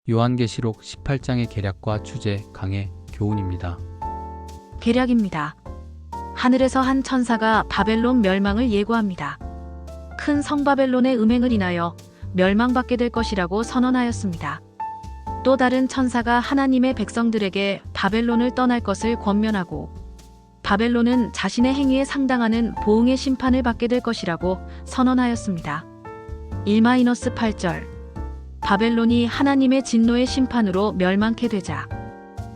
요한계시록 18장의 계략과 주제, 강해, 교훈입니다. 계략입니다. 하늘에서 한 천사가 바벨론 멸망을 예고합니다. 큰 성 바벨론의 음행을 인하여 멸망받게 될 것이라고 선언하였습니다. 또 다른 천사가 하나님의 백성들에게 바벨론을 떠날 것을 권면하고 바벨론은 자신의 행위에 상당하는 보응의 심판을 받게 될 것이라고 선언하였습니다. 1-8절 바벨론이 하나님의 진노의 심판으로 멸망케 되자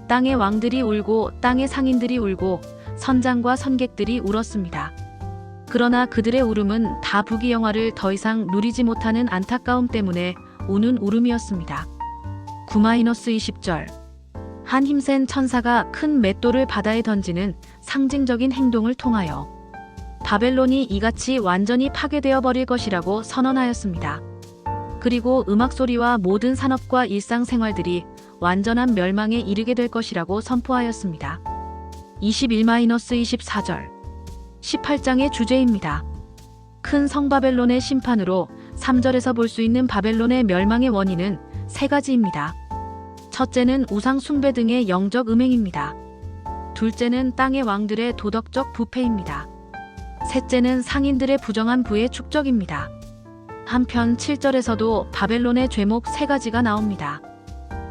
땅의 왕들이 울고 땅의 상인들이 울고 선장과 선객들이 울었습니다. 그러나 그들의 울음은 다 부귀영화를 더 이상 누리지 못하는 안타까움 때문에 우는 울음이었습니다. 9-20절 한 힘센 천사가 큰 맷돌을 바다에 던지는 상징적인 행동을 통하여 바벨론이 이같이 완전히 파괴되어 버릴 것이라고 선언하였습니다. 그리고 음악소리와 모든 산업과 일상생활들이 완전한 멸망에 이르게 될 것이라고 선포하였습니다. 21-24절 18장의 주제입니다. 큰 성 바벨론의 심판으로 3절에서 볼 수 있는 바벨론의 멸망의 원인은 세 가지입니다. 첫째는 우상 숭배 등의 영적 음행입니다. 둘째는 땅의 왕들의 도덕적 부패입니다. 셋째는 상인들의 부정한 부의 축적입니다. 한편 7절에서도 바벨론의 죄목 세 가지가 나옵니다.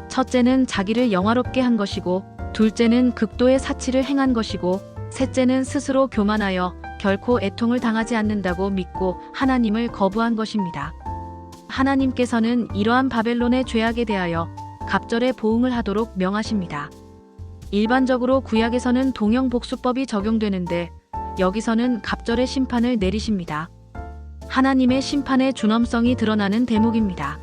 첫째는 자기를 영화롭게 한 것이고, 둘째는 극도의 사치를 행한 것이고, 셋째는 스스로 교만하여 결코 애통을 당하지 않는다고 믿고 하나님을 거부한 것입니다. 하나님께서는 이러한 바벨론의 죄악에 대하여 갑절의 보응을 하도록 명하십니다. 일반적으로 구약에서는 동형복수법이 적용되는데 여기서는 갑절의 심판을 내리십니다. 하나님의 심판의 준엄성이 드러나는 대목입니다.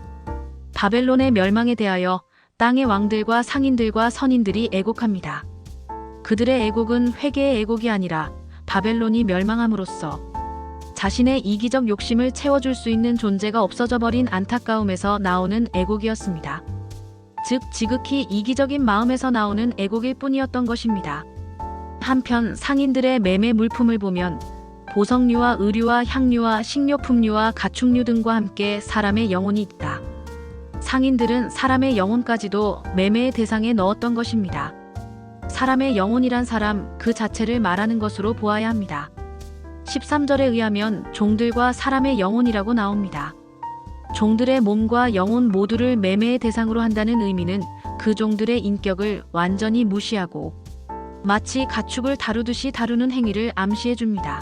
바벨론의 멸망에 대하여 땅의 왕들과 상인들과 선인들이 애곡합니다. 그들의 애곡은 회개의 애곡이 아니라 바벨론이 멸망함으로써 자신의 이기적 욕심을 채워줄 수 있는 존재가 없어져 버린 안타까움에서 나오는 애곡이었습니다. 즉 지극히 이기적인 마음에서 나오는 애곡일 뿐이었던 것입니다. 한편 상인들의 매매 물품을 보면 보석류와 의류와 향료와 식료품류와 가축류 등과 함께 사람의 영혼이 있다. 상인들은 사람의 영혼까지도 매매의 대상에 넣었던 것입니다. 사람의 영혼이란 사람 그 자체를 말하는 것으로 보아야 합니다. 13절에 의하면 종들과 사람의 영혼이라고 나옵니다. 종들의 몸과 영혼 모두를 매매의 대상으로 한다는 의미는 그 종들의 인격을 완전히 무시하고 마치 가축을 다루듯이 다루는 행위를 암시해 줍니다.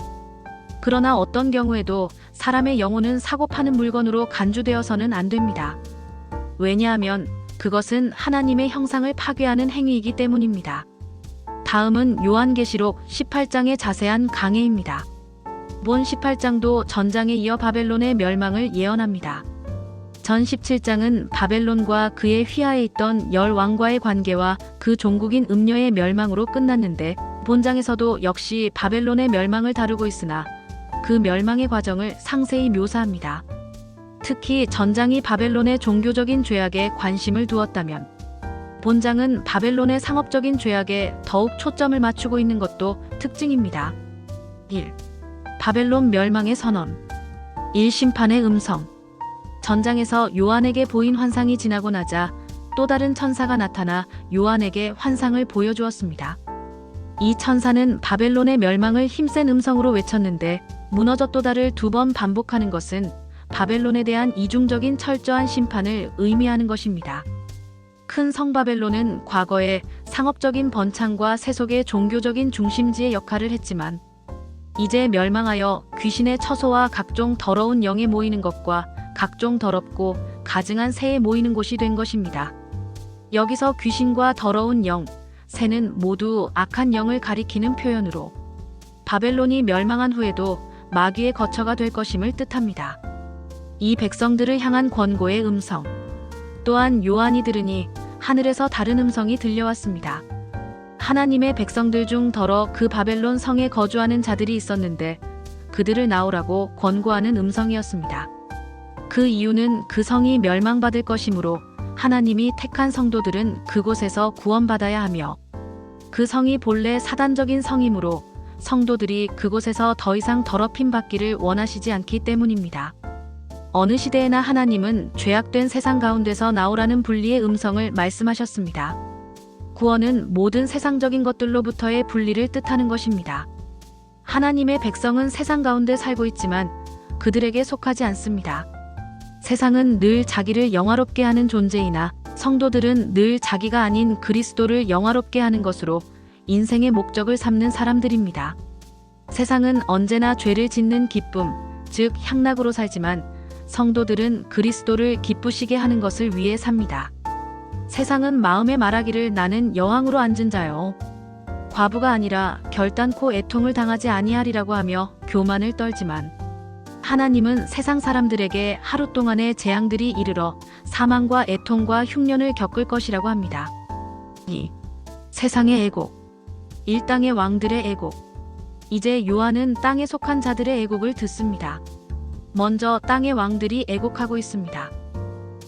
그러나 어떤 경우에도 사람의 영혼은 사고 파는 물건으로 간주되어서는 안 됩니다. 왜냐하면 그것은 하나님의 형상을 파괴하는 행위이기 때문입니다. 다음은 요한계시록 18장의 자세한 강해입니다. 본 18장도 전장에 이어 바벨론의 멸망을 예언합니다. 전 17장은 바벨론과 그의 휘하에 있던 열 왕과의 관계와 그 종국인 음녀의 멸망으로 끝났는데 본장에서도 역시 바벨론의 멸망을 다루고 있으나 그 멸망의 과정을 상세히 묘사합니다. 특히 전장이 바벨론의 종교적인 죄악에 관심을 두었다면 본장은 바벨론의 상업적인 죄악에 더욱 초점을 맞추고 있는 것도 특징입니다. 1. 바벨론 멸망의 선언 1. 심판의 음성 전장에서 요한에게 보인 환상이 지나고 나자 또 다른 천사가 나타나 요한에게 환상을 보여주었습니다. 이 천사는 바벨론의 멸망을 힘센 음성으로 외쳤는데 무너졌도다를 2번 반복하는 것은 바벨론에 대한 이중적인 철저한 심판을 의미하는 것입니다. 큰 성 바벨론은 과거에 상업적인 번창과 세속의 종교적인 중심지의 역할을 했지만 이제 멸망하여 귀신의 처소와 각종 더러운 영에 모이는 것과 각종 더럽고 가증한 새에 모이는 곳이 된 것입니다. 여기서 귀신과 더러운 영, 새는 모두 악한 영을 가리키는 표현으로 바벨론이 멸망한 후에도 마귀의 거처가 될 것임을 뜻합니다. 이 백성들을 향한 권고의 음성 또한 요한이 들으니 하늘에서 다른 음성이 들려왔습니다. 하나님의 백성들 중 더러 그 바벨론 성에 거주하는 자들이 있었는데 그들을 나오라고 권고하는 음성이었습니다. 그 이유는 그 성이 멸망받을 것이므로 하나님이 택한 성도들은 그곳에서 구원받아야 하며 그 성이 본래 사단적인 성이므로 성도들이 그곳에서 더 이상 더럽힘 받기를 원하시지 않기 때문입니다. 어느 시대에나 하나님은 죄악된 세상 가운데서 나오라는 분리의 음성을 말씀하셨습니다. 구원은 모든 세상적인 것들로부터의 분리를 뜻하는 것입니다. 하나님의 백성은 세상 가운데 살고 있지만 그들에게 속하지 않습니다. 세상은 늘 자기를 영화롭게 하는 존재이나 성도들은 늘 자기가 아닌 그리스도를 영화롭게 하는 것으로 인생의 목적을 삼는 사람들입니다. 세상은 언제나 죄를 짓는 기쁨, 즉 향락으로 살지만 성도들은 그리스도를 기쁘시게 하는 것을 위해 삽니다. 세상은 마음에 말하기를 나는 여왕으로 앉은 자요. 과부가 아니라 결단코 애통을 당하지 아니하리라고 하며 교만을 떨지만 하나님은 세상 사람들에게 하루 동안의 재앙들이 이르러 사망과 애통과 흉년을 겪을 것이라고 합니다. 2. 세상의 애곡. 1땅의 왕들의 애곡. 이제 요한은 땅에 속한 자들의 애곡을 듣습니다. 먼저 땅의 왕들이 애곡하고 있습니다.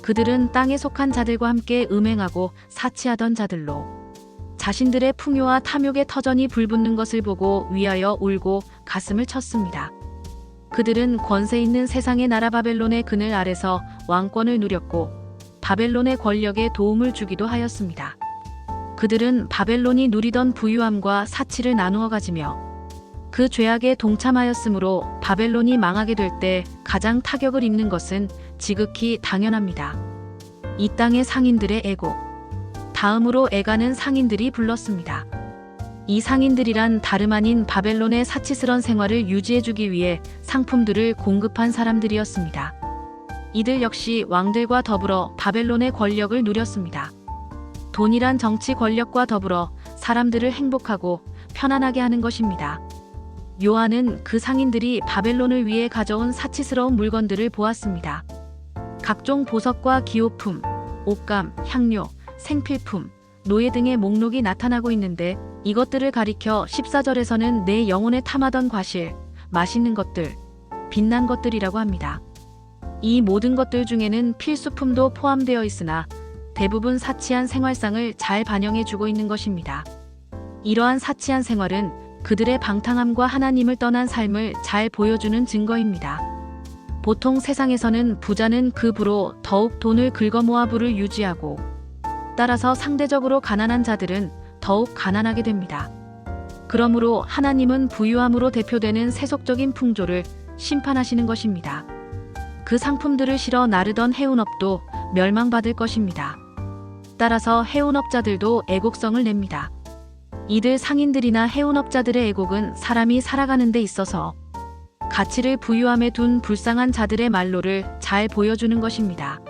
그들은 땅에 속한 자들과 함께 음행하고 사치하던 자들로 자신들의 풍요와 탐욕의 터전이 불붙는 것을 보고 위하여 울고 가슴을 쳤습니다. 그들은 권세 있는 세상의 나라 바벨론의 그늘 아래서 왕권을 누렸고 바벨론의 권력에 도움을 주기도 하였습니다. 그들은 바벨론이 누리던 부유함과 사치를 나누어 가지며 그 죄악에 동참하였으므로 바벨론이 망하게 될 때 가장 타격을 입는 것은 지극히 당연합니다. 이 땅의 상인들의 애곡. 다음으로 애가는 상인들이 불렀습니다. 이 상인들이란 다름 아닌 바벨론의 사치스런 생활을 유지해주기 위해 상품들을 공급한 사람들이었습니다. 이들 역시 왕들과 더불어 바벨론의 권력을 누렸습니다. 돈이란 정치 권력과 더불어 사람들을 행복하고 편안하게 하는 것입니다. 요한은 그 상인들이 바벨론을 위해 가져온 사치스러운 물건들을 보았습니다. 각종 보석과 기호품, 옷감, 향료, 생필품, 노예 등의 목록이 나타나고 있는데 이것들을 가리켜 14절에서는 내 영혼에 탐하던 과실, 맛있는 것들, 빛난 것들이라고 합니다. 이 모든 것들 중에는 필수품도 포함되어 있으나 대부분 사치한 생활상을 잘 반영해주고 있는 것입니다. 이러한 사치한 생활은 그들의 방탕함과 하나님을 떠난 삶을 잘 보여주는 증거입니다. 보통 세상에서는 부자는 그 부로 더욱 돈을 긁어모아 부를 유지하고 따라서 상대적으로 가난한 자들은 더욱 가난하게 됩니다. 그러므로 하나님은 부유함으로 대표되는 세속적인 풍조를 심판하시는 것입니다. 그 상품들을 실어 나르던 해운업도 멸망받을 것입니다. 따라서 해운업자들도 애곡성을 냅니다. 이들 상인들이나 해운업자들의 애곡은 사람이 살아가는 데 있어서 가치를 부유함에 둔 불쌍한 자들의 말로를 잘 보여주는 것입니다.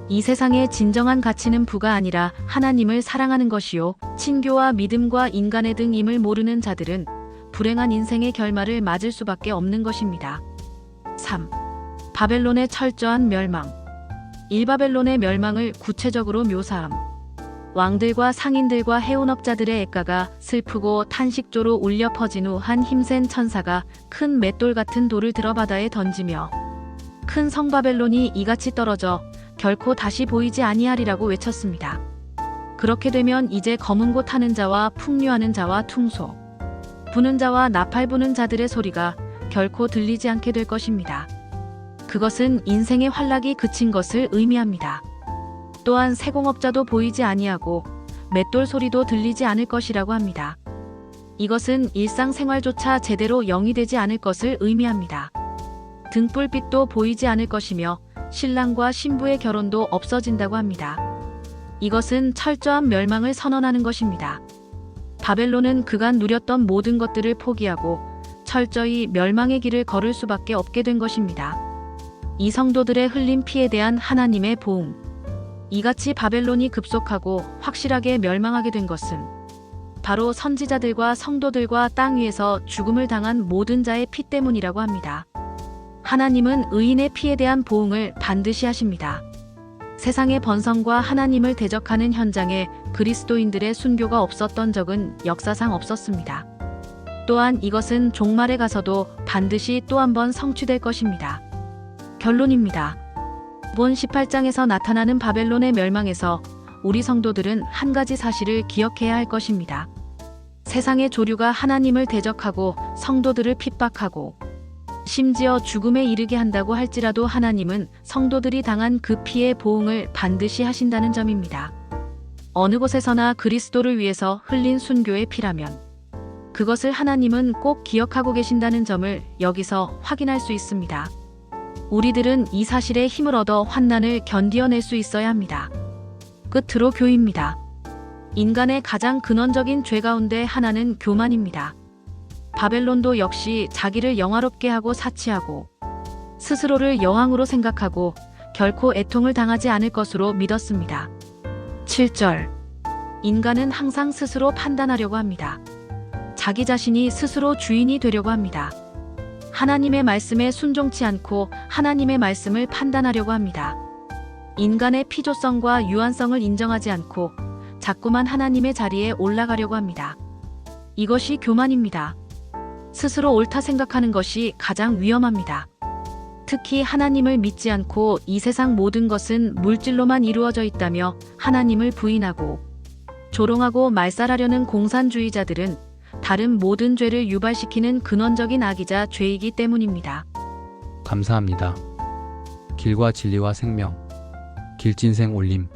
이 세상의 진정한 가치는 부가 아니라 하나님을 사랑하는 것이요 친교와 믿음과 인간의 등임을 모르는 자들은 불행한 인생의 결말을 맞을 수밖에 없는 것입니다. 3. 바벨론의 철저한 멸망. 1바벨론의 멸망을 구체적으로 묘사함. 왕들과 상인들과 해운업자들의 애가가 슬프고 탄식조로 울려 퍼진 후 한 힘센 천사가 큰 맷돌 같은 돌을 들어 바다에 던지며 큰 성 바벨론이 이같이 떨어져 결코 다시 보이지 아니하리라고 외쳤습니다. 그렇게 되면 이제 검은 고 타는 자와 풍류하는 자와 퉁소 부는 자와 나팔 부는 자들의 소리가 결코 들리지 않게 될 것입니다. 그것은 인생의 환락이 그친 것을 의미합니다. 또한 세공업자도 보이지 아니하고 맷돌 소리도 들리지 않을 것이라고 합니다. 이것은 일상생활조차 제대로 영이 되지 않을 것을 의미합니다. 등불빛도 보이지 않을 것이며 신랑과 신부의 결혼도 없어진다고 합니다. 이것은 철저한 멸망을 선언하는 것입니다. 바벨론은 그간 누렸던 모든 것들을 포기하고 철저히 멸망의 길을 걸을 수밖에 없게 된 것입니다. 이 성도들의 흘린 피에 대한 하나님의 보응. 이같이 바벨론이 급속하고 확실하게 멸망하게 된 것은 바로 선지자들과 성도들과 땅 위에서 죽음을 당한 모든 자의 피 때문이라고 합니다. 하나님은 의인의 피에 대한 보응을 반드시 하십니다. 세상의 번성과 하나님을 대적하는 현장에 그리스도인들의 순교가 없었던 적은 역사상 없었습니다. 또한 이것은 종말에 가서도 반드시 또 한 번 성취될 것입니다. 결론입니다. 본 18장에서 나타나는 바벨론의 멸망에서 우리 성도들은 한 가지 사실을 기억해야 할 것입니다. 세상의 조류가 하나님을 대적하고 성도들을 핍박하고 심지어 죽음에 이르게 한다고 할지라도 하나님은 성도들이 당한 그 피의 보응을 반드시 하신다는 점입니다. 어느 곳에서나 그리스도를 위해서 흘린 순교의 피라면 그것을 하나님은 꼭 기억하고 계신다는 점을 여기서 확인할 수 있습니다. 우리들은 이 사실에 힘을 얻어 환난을 견디어낼 수 있어야 합니다. 끝으로 교입니다. 인간의 가장 근원적인 죄 가운데 하나는 교만입니다. 바벨론도 역시 자기를 영화롭게 하고 사치하고 스스로를 여왕으로 생각하고 결코 애통을 당하지 않을 것으로 믿었습니다. 7절. 인간은 항상 스스로 판단하려고 합니다. 자기 자신이 스스로 주인이 되려고 합니다. 하나님의 말씀에 순종치 않고 하나님의 말씀을 판단하려고 합니다. 인간의 피조성과 유한성을 인정하지 않고 자꾸만 하나님의 자리에 올라가려고 합니다. 이것이 교만입니다. 스스로 옳다 생각하는 것이 가장 위험합니다. 특히 하나님을 믿지 않고 이 세상 모든 것은 물질로만 이루어져 있다며 하나님을 부인하고 조롱하고 말살하려는 공산주의자들은 다른 모든 죄를 유발시키는 근원적인 악이자 죄이기 때문입니다. 감사합니다. 길과 진리와 생명. 길진생 올림.